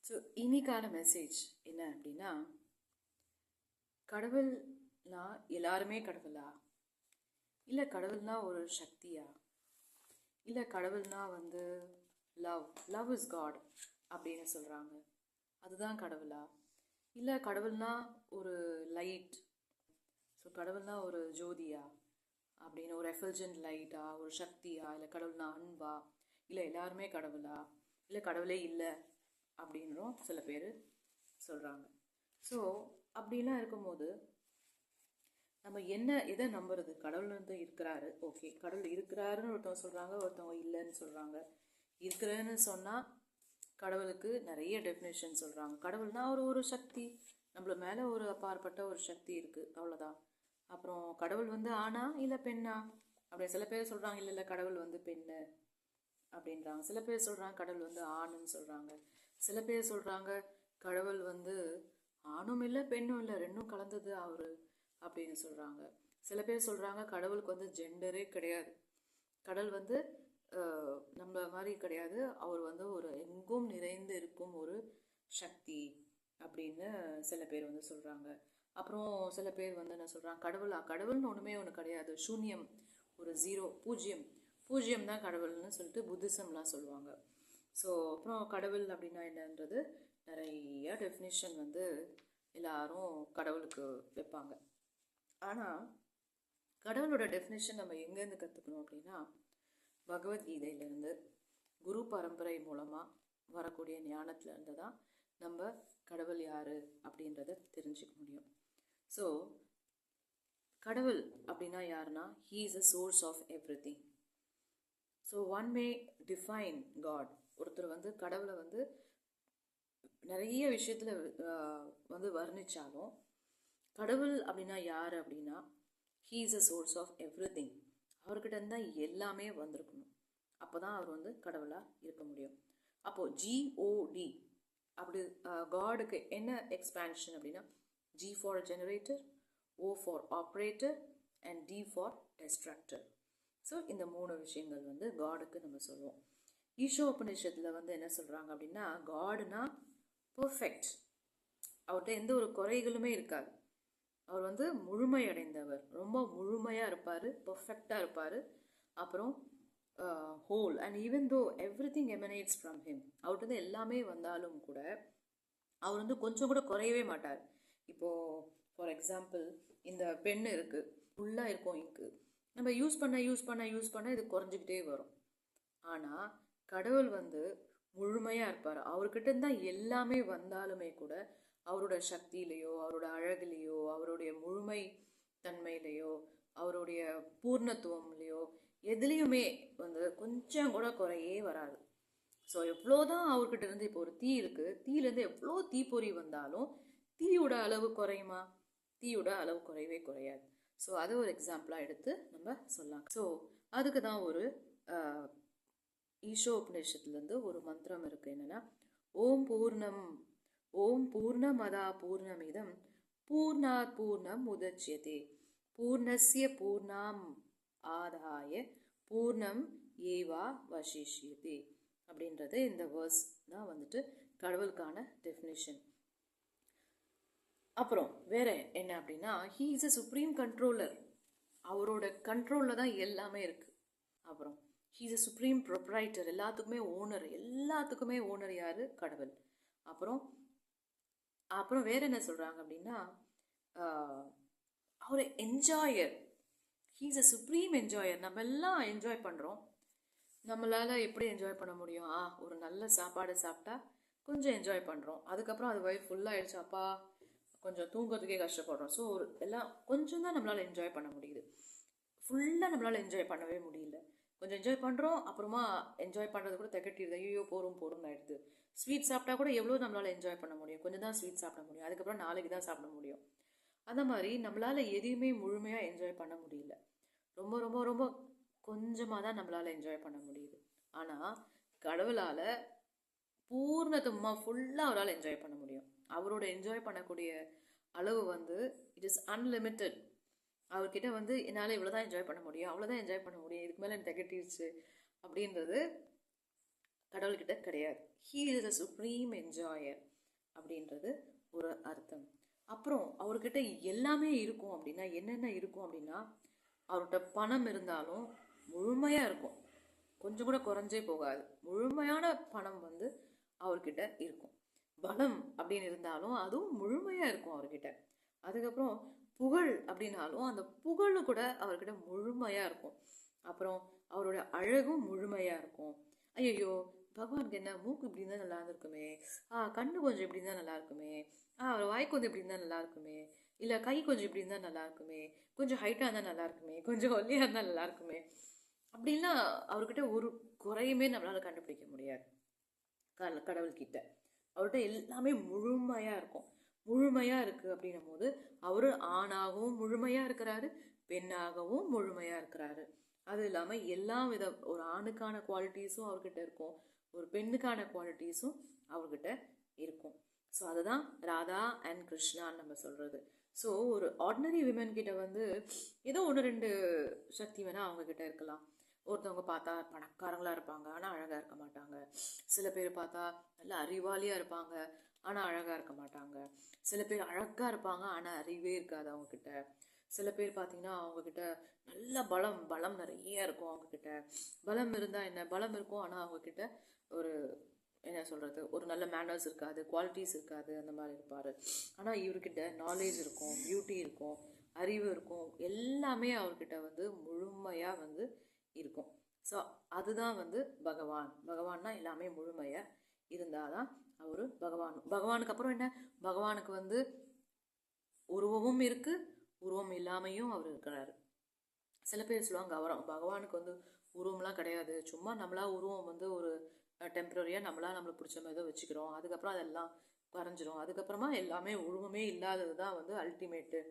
So இன்னைக்கான message என்ன அப்படின்னா, கடவுள்னா எல்லாருமே கடவுளா, இல்லை கடவுள்னா ஒரு சக்தியா, இல்லை கடவுள்னா லவ் இஸ் காட் அப்படின்னு சொல்கிறாங்க, அதுதான் கடவுளா, இல்லை கடவுள்னா ஒரு லைட், ஸோ கடவுள்னா ஒரு ஜோதியா அப்படின்னு, ஒரு எஃபல்ஜென்ட் லைட்டா, ஒரு சக்தியா, இல்லை கடவுள்னா அன்பா, இல்லை எல்லாருமே கடவுளா, இல்லை கடவுளே இல்லை அப்படின்னும் சில பேர் சொல்கிறாங்க. ஸோ அப்படிலாம் இருக்கும்போது நம்ம எதை நம்புறது? கடவுள் இருக்கிறாரு, ஓகே, கடவுள் இருக்கிறாருன்னு ஒருத்தவங்க சொல்கிறாங்க, ஒருத்தவங்க இல்லைன்னு சொல்கிறாங்க. இருக்கிறேன்னு சொன்னால் கடவுளுக்கு நிறைய டெஃபினேஷன் சொல்கிறாங்க. கடவுள்னா ஒரு சக்தி, நம்மள மேலே ஒரு அப்பாற்பட்ட ஒரு சக்தி இருக்குது, அவ்வளோதான். அப்புறம் கடவுள் ஆணா இல்லை பெண்ணா அப்படி சில பேர் சொல்கிறாங்க, இல்லை கடவுள் பெண்ணு அப்படின்றாங்க. சில பேர் சொல்கிறாங்க கடவுள் ஆணுன்னு சொல்கிறாங்க. சில பேர் சொல்கிறாங்க கடவுள் ஆணும் இல்லை பெண்ணும் இல்லை, ரெண்டும் கலந்தது அவரு அப்படின்னு சொல்கிறாங்க. சில பேர் சொல்கிறாங்க கடவுளுக்கு ஜெண்டரே கிடையாது, கடவுள் நம்ம மாதிரி கிடையாது, அவர் ஒரு எங்கும் நிறைந்து இருக்கும் ஒரு சக்தி அப்படின்னு சில பேர் சொல்கிறாங்க. அப்புறம் சில பேர் என்ன சொல்கிறாங்க, கடவுள்னு ஒன்று கிடையாது, சூன்யம், ஒரு ஜீரோ, பூஜ்ஜியம் தான் கடவுள்னு சொல்லிட்டு புத்திசம்லாம் சொல்லுவாங்க. ஸோ அப்புறம் கடவுள் அப்படின்னா என்னன்றது நிறைய டெஃபினிஷன் எல்லாரும் கடவுளுக்கு வைப்பாங்க. ஆனால் கடவுளோட டெஃபினிஷன் நம்ம எங்கேருந்து கற்றுக்கணும் அப்படின்னா, பகவத்கீதையிலேருந்து, குரு பரம்பரை மூலமாக வரக்கூடிய ஞானத்துலேருந்து தான் நம்ம கடவுள் யார் அப்படின்றத தெரிஞ்சுக்க முடியும். ஸோ கடவுள் அப்படின்னா யாருன்னா, he is a source of everything. So one may define God. ஒருத்தர் கடவுளை நிறைய விஷயத்தில் வர்ணித்தாலும், கடவுள் அப்படின்னா யார் அப்படின்னா, he is a source of everything. அவர்கிட்ட இருந்தால் எல்லாமே வந்திருக்கணும், அப்போ தான் அவர் கடவுளாக இருக்க முடியும். அப்போது ஜிஓடி அப்படி காடுக்கு என்ன எக்ஸ்பேன்ஷன் அப்படின்னா, G for generator, O for operator and D for destructor. So இந்த 3 விஷயங்கள் காடுக்கு நம்ம சொல்லுவோம். ஈஷோபநிஷத்தில் என்ன சொல்கிறாங்க அப்படின்னா, காடுனா பர்ஃபெக்ட், அவர்கிட்ட எந்த ஒரு குறைகளுமே இருக்காது, அவர் முழுமை அடைந்தவர், ரொம்ப முழுமையாக இருப்பார், பர்ஃபெக்டாக இருப்பார். அப்புறம் whole and even though every thing emanates from him, அவர்கிட்ட எல்லாமே வந்தாலும் கூட அவர் கொஞ்சம் கூட குறையவே மாட்டார். இப்போது ஃபார் எக்ஸாம்பிள், இந்த பென் இருக்குது, ஃபுல்லாக இருக்கும் இங்கு, நம்ம யூஸ் பண்ண இது குறைஞ்சிக்கிட்டே வரும். ஆனால் கடவுள் முழுமையாக இருப்பார், அவர்கிட்ட இருந்தால் எல்லாமே வந்தாலுமே கூட அவரோட சக்தியிலையோ, அவரோட அழகுலையோ, அவருடைய முழுமை தன்மையிலையோ, அவருடைய பூர்ணத்துவம்லையோ எதுலேயுமே கொஞ்சம் கூட குறையே வராது. ஸோ எவ்வளோதான் அவர்கிட்ட இருந்து, இப்போ ஒரு தீ இருக்குது, தீயிலேருந்து எவ்வளோ தீப்பொறி வந்தாலும் தீயோட அளவு குறையுமா? தீயோட அளவு குறையவே குறையாது. ஸோ அதை ஒரு எக்ஸாம்பிளாக எடுத்து நம்ம சொல்லலாம். ஸோ அதுக்கு தான் ஒரு ஈஷோபநிஷத்துலேருந்து ஒரு மந்திரம் இருக்குது, என்னென்னா, ஓம் பூர்ணமதா பூர்ணமிதம் பூர்ணாத் பூர்ணம் உதச்யதே பூர்ணஸ்ய பூர்ணம் ஆதாய பூர்ணம் ஏவா வசிஷ்யதே அப்படின்றது இந்த வேர்ஸ் தான் கடவுளுக்கான டெஃபினிஷன். அப்புறம் வேற என்ன அப்படின்னா, he is a supreme controller, அவரோட கண்ட்ரோலில் தான் எல்லாமே இருக்குது. அப்புறம் he is a supreme proprietor, எல்லாத்துக்குமே ஓனர் யார்? கடவுள். அப்புறம் வேற என்ன சொல்கிறாங்க அப்படின்னா, அவர் enjoyer, he is a supreme enjoyer. நம்ம எல்லாம் என்ஜாய் பண்ணுறோம், நம்மளால் எப்படி என்ஜாய் பண்ண முடியும்? ஒரு நல்ல சாப்பாடு சாப்பிட்டா கொஞ்சம் என்ஜாய் பண்ணுறோம், அதுக்கப்புறம் அது வயிறு ஃபுல்லாகிடுச்சு, அப்பா கொஞ்சம் தூங்குறதுக்கே கஷ்டப்படுறோம். ஸோ எல்லாம் கொஞ்சம் தான் நம்மளால் என்ஜாய் பண்ண முடியுது, ஃபுல்லாக நம்மளால் என்ஜாய் பண்ணவே முடியல. கொஞ்சம் என்ஜாய் பண்ணுறோம், அப்புறமா என்ஜாய் பண்ணுறது கூட திகட்டிடுது, ஐயோ போரும் ஆகிடுது. ஸ்வீட் சாப்பிட்டா கூட எவ்வளோ நம்மளால் என்ஜாய் பண்ண முடியும்? கொஞ்சம் தான் ஸ்வீட் சாப்பிட முடியும், அதுக்கப்புறம் நாளைக்கு தான் சாப்பிட முடியும். அந்த மாதிரி நம்மளால் எதையுமே முழுமையாக என்ஜாய் பண்ண முடியல, ரொம்ப ரொம்ப ரொம்ப கொஞ்சமாக தான் நம்மளால் என்ஜாய் பண்ண முடியுது. ஆனால் கடவுளால் பூர்ணத்துவமாக ஃபுல்லாக அவரால் என்ஜாய் பண்ண முடியும். அவரோட என்ஜாய் பண்ணக்கூடிய அளவு இட் இஸ் அன்லிமிட்டெட். அவர்கிட்ட என்னால் இவ்வளோதான் என்ஜாய் பண்ண முடியும், அவ்வளோதான் என்ஜாய் பண்ண முடியும், இதுக்கு மேலே எனக்கு திகட்டிடுச்சு அப்படின்றது கடவுள்கிட்ட கிடையாது. ஹீ இஸ் அ சுப்ரீம் என்ஜாயர் அப்படின்றது ஒரு அர்த்தம். அப்புறம் அவர்கிட்ட எல்லாமே இருக்கும் அப்படின்னா என்னென்ன இருக்கும் அப்படின்னா, அவர்கிட்ட பணம் இருந்தாலும் முழுமையாக இருக்கும், கொஞ்சம் கூட குறைஞ்சே போகாது. முழுமையான பணம் வந்து அவர்கிட்ட இருக்கும். பலம் அப்படின்னு இருந்தாலும் அதுவும் முழுமையாக இருக்கும் அவர்கிட்ட. அதுக்கப்புறம் புகழ் அப்படின்னாலும் அந்த புகழும் கூட அவர்கிட்ட முழுமையாக இருக்கும். அப்புறம் அவரோட அழகும் முழுமையாக இருக்கும். ஐயோ பகவானுக்கு என்ன மூக்கு இப்படி இருந்தால் நல்லா இருந்திருக்குமே, கண்ணு கொஞ்சம் இப்படி இருந்தால் நல்லா இருக்குமே, அவர் வாய் கொஞ்சம் இப்படி இருந்தால் நல்லா இருக்குமே, இல்லை கை கொஞ்சம் இப்படி இருந்தால் நல்லா இருக்குமே, கொஞ்சம் ஹைட்டாக இருந்தால் நல்லா இருக்குமே, கொஞ்சம் ஒல்லியாக இருந்தால் நல்லா இருக்குமே, அப்படின்லாம் அவர்கிட்ட ஒரு குறையுமே நம்மளால கண்டுபிடிக்க முடியாது. கடவுள்கிட்ட அவர்கிட்ட எல்லாமே முழுமையா இருக்கும். முழுமையா இருக்கு அப்படின்னும் போது அவரு ஆணாகவும் முழுமையா இருக்கிறாரு, பெண்ணாகவும் முழுமையா இருக்கிறாரு. அது இல்லாம எல்லா வித ஒரு ஆணுக்கான குவாலிட்டிஸும் அவர்கிட்ட இருக்கும், ஒரு பெண்ணுக்கான குவாலிட்டிஸும் அவர்கிட்ட இருக்கும். ஸோ அதுதான் ராதா அண்ட் கிருஷ்ணான்னு நம்ம சொல்றது. ஸோ ஒரு ஆர்டினரி விமன் கிட்ட வந்து ஏதோ ஒன்று ரெண்டு சக்தி வேணா அவங்க கிட்ட இருக்கலாம். ஒருத்தவங்க பார்த்தா பணக்காரங்களா இருப்பாங்க ஆனால் அழகா இருக்க மாட்டாங்க. சில பேர் பார்த்தா நல்ல அறிவாளியா இருப்பாங்க ஆனால் அழகா இருக்க மாட்டாங்க. சில பேர் அழகா இருப்பாங்க ஆனால் அறிவே இருக்காது அவங்க கிட்ட. சில பேர் பார்த்தீங்கன்னா அவங்க கிட்ட நல்ல பலம் பலம் நிறைய இருக்கும். அவங்க கிட்ட பலம் இருந்தா என்ன, பலம் இருக்கும் ஆனால் அவங்க கிட்ட ஒரு என்ன சொல்றது, ஒரு நல்ல மேனர்ஸ் இருக்காது, குவாலிட்டிஸ் இருக்காது, அந்த மாதிரி இருப்பாரு. ஆனால் இவர்கிட்ட நாலேஜ் இருக்கும், பியூட்டி இருக்கும், அறிவு இருக்கும், எல்லாமே அவர்கிட்ட வந்து முழுமையா வந்து இருக்கும். ஸோ அதுதான் வந்து பகவான். பகவான்னா எல்லாமே முழுமையா இருந்தாதான் அவரு பகவான். பகவானுக்கு அப்புறம் என்ன, பகவானுக்கு வந்து உருவமும் இருக்கு, உருவம் இல்லாமையும் அவர் இருக்கிறாரு. சில பேர் சொல்லுவாங்க பகவானுக்கு வந்து உருவம்லாம் கிடையாது, சும்மா நம்மளா உருவம் வந்து ஒரு டெம்பரரியாக நம்மளுக்கு பிடிச்ச மாதிரி தான் வச்சுக்கிறோம், அதுக்கப்புறம் அதெல்லாம் குறைஞ்சிரும், அதுக்கப்புறமா எல்லாமே உருவமே இல்லாதது தான் வந்து அல்டிமேட்டு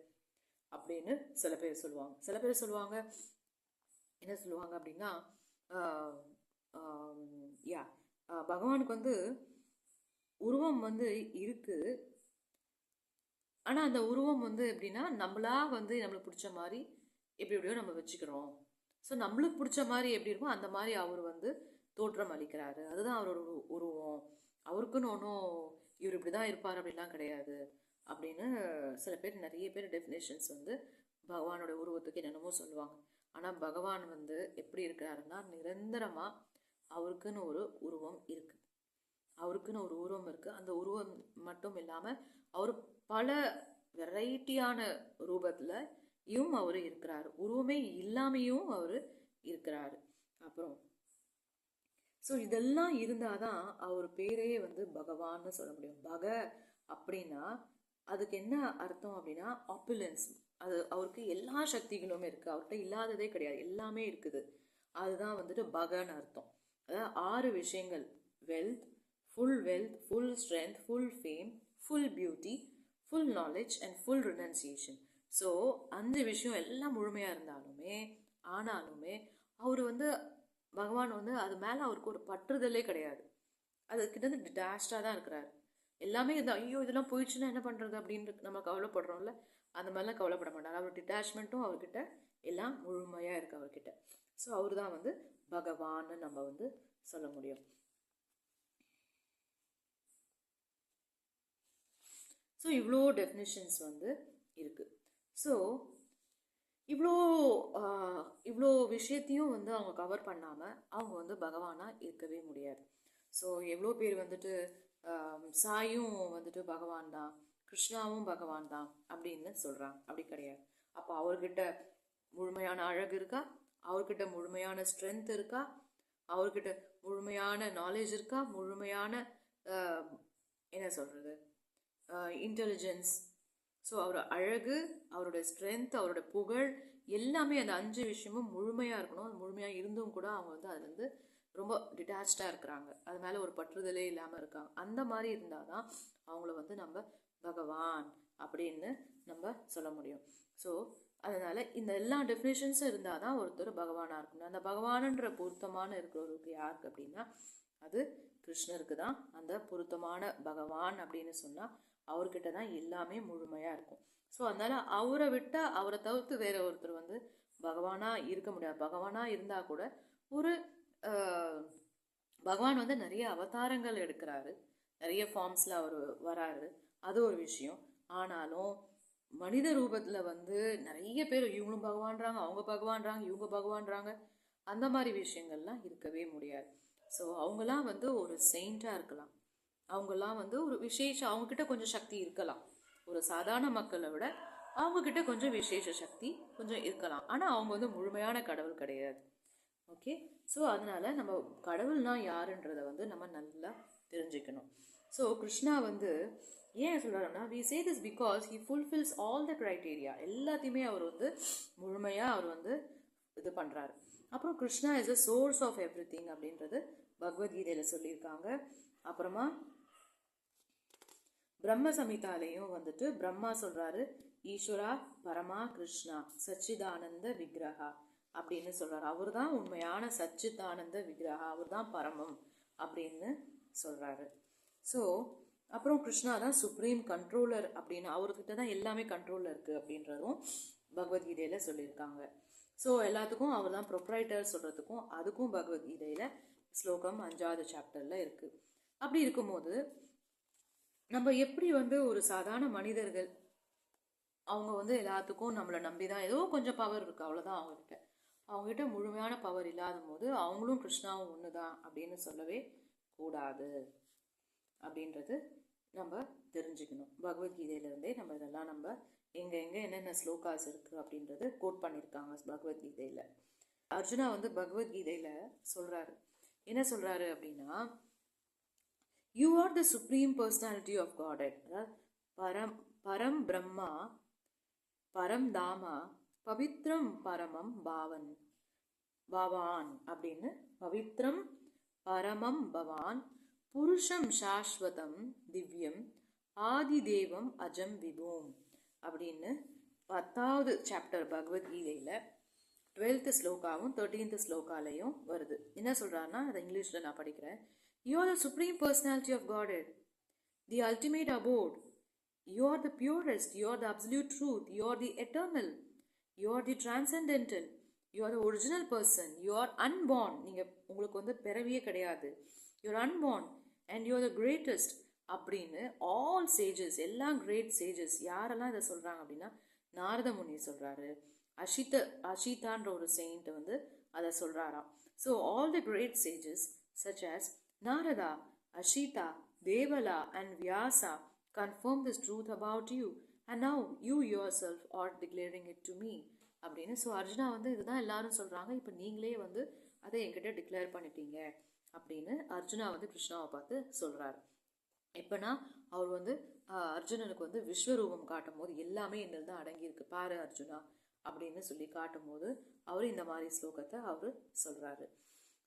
அப்படின்னு சில பேர் சொல்லுவாங்க. சில பேர் சொல்லுவாங்க என்ன சொல்லுவாங்க அப்படின்னா, யா பகவானுக்கு வந்து உருவம் வந்து இருக்கு, ஆனால் அந்த உருவம் வந்து எப்படின்னா நம்மளா வந்து நம்மளுக்கு பிடிச்ச மாதிரி எப்படி எப்படியோ நம்ம வச்சுக்கிறோம். ஸோ நம்மளுக்கு பிடிச்ச மாதிரி எப்படி இருக்கும் அந்த மாதிரி அவர் வந்து தோற்றம் அளிக்கிறாரு, அதுதான் அவரோட உருவம். அவருக்குன்னு ஒன்றும் இவர் இப்படி தான் இருப்பார் அப்படிலாம் கிடையாது அப்படின்னு சில பேர் நிறைய பேர் டெஃபினேஷன்ஸ் வந்து பகவானோட உருவத்துக்கு என்னென்னமோ சொல்லுவாங்க. ஆனால் பகவான் வந்து எப்படி இருக்கிறாருன்னா நிரந்தரமாக அவருக்குன்னு ஒரு உருவம் இருக்கு, அவருக்குன்னு ஒரு உருவம் இருக்கு. அந்த உருவம் மட்டும் இல்லாமல் அவர் பல வெரைட்டியான ரூபத்துலயும் அவர் இருக்கிறாரு, உருவமே இல்லாமையும் அவர் இருக்கிறாரு. அப்புறம் ஸோ இதெல்லாம் இருந்தாதான் அவர் பேரே வந்து பகவான்னு சொல்ல முடியும். பக அப்படின்னா அதுக்கு என்ன அர்த்தம் அப்படின்னா ஆப்புலன்ஸ். அது அவருக்கு எல்லா சக்திகளுமே இருக்கு, அவர்கிட்ட இல்லாததே கிடையாது, எல்லாமே இருக்குது. அதுதான் வந்துட்டு பகன்னு அர்த்தம். அதாவது 6 விஷயங்கள்: wealth, full strength, full fame, full beauty, full knowledge and full renunciation. So 5 விஷயம் எல்லாம் முழுமையாக இருந்தாலுமே ஆனாலுமே அவர் வந்து பகவான் வந்து அது மேலே அவருக்கு ஒரு பற்றுதலே கிடையாது. அது கிட்ட டிட்டாச்சாக தான் இருக்கிறாரு. எல்லாமே இந்த ஐயோ இதெல்லாம் போயிடுச்சுன்னா என்ன பண்ணுறது அப்படின்னு நம்ம கவலைப்படுறோம்ல, அந்த மாதிரிலாம் கவலைப்பட மாட்டார். அவர் டிட்டாச்மெண்ட்டும் அவர்கிட்ட எல்லாம் முழுமையாக இருக்குது அவர்கிட்ட. ஸோ அவர் தான் வந்து பகவான்னு நம்ம வந்து சொல்ல முடியும். ஸோ இவ்வளோ டெஃபினிஷன்ஸ் வந்து இருக்குது. ஸோ இவ்வளோ விஷயத்தையும் வந்து அவங்க கவர் பண்ணாமல் அவங்க வந்து பகவானாக இருக்கவே முடியாது. ஸோ எவ்வளோ பேர் வந்துட்டு சாயும் வந்துட்டு பகவான் தான், கிருஷ்ணாவும் பகவான் தான் அப்படின்னு சொல்கிறாங்க. அப்படி கிடையாது. அப்போ அவர்கிட்ட முழுமையான அழகு இருக்கா, அவர்கிட்ட முழுமையான ஸ்ட்ரென்த் இருக்கா, அவர்கிட்ட முழுமையான நாலேஜ் இருக்கா, முழுமையான என்ன சொல்கிறது இன்டெலிஜென்ஸ். ஸோ அவர் அழகு, அவரோட ஸ்ட்ரென்த், அவரோட புகழ் எல்லாமே அந்த 5 விஷயமும் முழுமையாக இருக்கணும். அது முழுமையாக இருந்தும் கூட அவங்க வந்து அதுலேருந்து ரொம்ப டிட்டாச்சாக இருக்கிறாங்க, அது மேலே ஒரு பற்றுதலே இல்லாமல் இருக்காங்க. அந்த மாதிரி இருந்தால் தான் அவங்கள வந்து நம்ம பகவான் அப்படின்னு நம்ம சொல்ல முடியும். ஸோ அதனால் இந்த எல்லா டெஃபினேஷன்ஸும் இருந்தால் தான் ஒருத்தர் பகவானாக இருக்கணும். அந்த பகவானுன்ற பொருத்தமான இருக்கிறவருக்கு யாருக்கு அப்படின்னா அது கிருஷ்ணருக்கு தான் அந்த பொருத்தமான பகவான் அப்படின்னு சொன்னால் அவர்கிட்ட தான் எல்லாமே முழுமையாக இருக்கும். ஸோ அதனால் அவரை விட்டால், அவரை தவிர்த்து வேற ஒருத்தர் வந்து பகவானாக இருக்க முடியாது. பகவானாக இருந்தால் கூட ஒரு பகவான் வந்து நிறைய அவதாரங்கள் எடுக்கிறாரு, நிறைய ஃபார்ம்ஸில் அவர் வராரு, அது ஒரு விஷயம். ஆனாலும் மனித ரூபத்தில் வந்து நிறைய பேர் இவங்களும் பகவான்றாங்க, அவங்க பகவான்றாங்க, இவங்க பகவான்றாங்க, அந்த மாதிரி விஷயங்கள்லாம் இருக்கவே முடியாது. ஸோ அவங்களாம் வந்து ஒரு செயிண்டாக இருக்கலாம், அவங்கெல்லாம் வந்து ஒரு அவங்கக்கிட்ட கொஞ்சம் சக்தி இருக்கலாம், ஒரு சாதாரண மக்களை விட அவங்கக்கிட்ட கொஞ்சம் விசேஷ சக்தி கொஞ்சம் இருக்கலாம். ஆனால் அவங்க வந்து முழுமையான கடவுள் கிடையாது. ஓகே, ஸோ அதனால் நம்ம கடவுள்னா யாருன்றதை வந்து நம்ம நல்லா தெரிஞ்சுக்கணும். ஸோ கிருஷ்ணா வந்து ஏன் சொல்கிறாருன்னா, we say this because he fulfils all the criteria, எல்லாத்தையுமே அவர் வந்து முழுமையாக அவர் வந்து இது பண்ணுறாரு. அப்புறம் Krishna is a source of everything அப்படின்றது பகவத்கீதையில் சொல்லியிருக்காங்க. அப்புறமா பிரம்ம சமிதாலையும் வந்துட்டு பிரம்மா சொல்கிறாரு, ஈஸ்வரா பரமா கிருஷ்ணா சச்சிதானந்த விக்கிரகா அப்படின்னு சொல்கிறார். அவர் தான் உண்மையான சச்சிதானந்த விக்கிரகா, அவர் தான் பரமம் அப்படின்னு சொல்கிறாரு. ஸோ அப்புறம் கிருஷ்ணா தான் சுப்ரீம் கண்ட்ரோலர் அப்படின்னு, அவர்கிட்ட தான் எல்லாமே கண்ட்ரோலில் இருக்குது அப்படின்றதும் பகவத்கீதையில் சொல்லியிருக்காங்க. ஸோ எல்லாத்துக்கும் அவர் தான் ப்ரொப்ரைட்டர் சொல்கிறதுக்கும் அதுக்கும் பகவத்கீதையில் ஸ்லோகம் 5வது சாப்டரில் இருக்குது. அப்படி இருக்கும்போது நம்ம எப்படி வந்து ஒரு சாதாரண மனிதர்கள், அவங்க வந்து எல்லாத்துக்கும் நம்மளை நம்பி தான், ஏதோ கொஞ்சம் பவர் இருக்குது அவ்வளோதான் அவங்ககிட்ட முழுமையான பவர் இல்லாத போது அவங்களும் கிருஷ்ணாவும் ஒன்று தான் அப்படின்னு சொல்லவே கூடாது அப்படின்றது நம்ம தெரிஞ்சுக்கணும். பகவத்கீதையிலேருந்தே நம்ம இதெல்லாம் நம்ம எங்கே என்னென்ன ஸ்லோகாஸ் இருக்குது அப்படின்றது கோட் பண்ணியிருக்காங்க பகவத்கீதையில். அர்ஜுனா வந்து பகவத்கீதையில் சொல்கிறாரு, என்ன சொல்கிறாரு அப்படின்னா, you are the supreme personality of Godhead, அதாவது பரம் பிரம்மா பரம் தாமா பவித்ரம் பரமம் பவான் அப்படின்னு, பவித்ரம் பரமம் பவான் புருஷம் சாஸ்வதம் திவ்யம் ஆதிதேவம் அஜம் விபூம் அப்படின்னு 10வது சாப்டர் பகவத்கீதையில் 12th ஸ்லோகாவும் 13th ஸ்லோகாலையும் வருது. என்ன சொல்கிறாருன்னா, அதை இங்கிலீஷில் நான் படிக்கிறேன். You are the supreme personality of Godhead, the ultimate abode, you are the purest, you are the absolute truth, you are the eternal, you are the transcendental, you are the original person, you are unborn, நீங்கள் உங்களுக்கு வந்து பிறவியே கிடையாது, you are unborn and you are the greatest அப்படின்னு all sages, எல்லா great sages யாரெல்லாம் இதை சொல்கிறாங்க அப்படின்னா, நாரத முனி சொல்கிறாரு, அஷிதான்ற ஒரு செயின்ட் வந்து அதை சொல்கிறாராம். So all the great sages such as Narada, Asita, Devala and Vyasa confirm this truth about you and now you yourself are declaring it to me அப்படின்னு. ஸோ அர்ஜுனா வந்து இதுதான் எல்லாரும் சொல்கிறாங்க, இப்போ நீங்களே வந்து அதை என்கிட்ட டிக்ளேர் பண்ணிட்டீங்க அப்படின்னு அர்ஜுனா வந்து கிருஷ்ணாவை பார்த்து சொல்கிறாரு. எப்போனா அவர் வந்து அர்ஜுனனுக்கு வந்து விஸ்வரூபம் காட்டும் போது எல்லாமே என்னில் தான் அடங்கியிருக்கு பாரு அர்ஜுனா அப்படின்னு சொல்லி காட்டும் போது அவர் இந்த மாதிரி ஸ்லோகத்தை அவர் சொல்கிறாரு.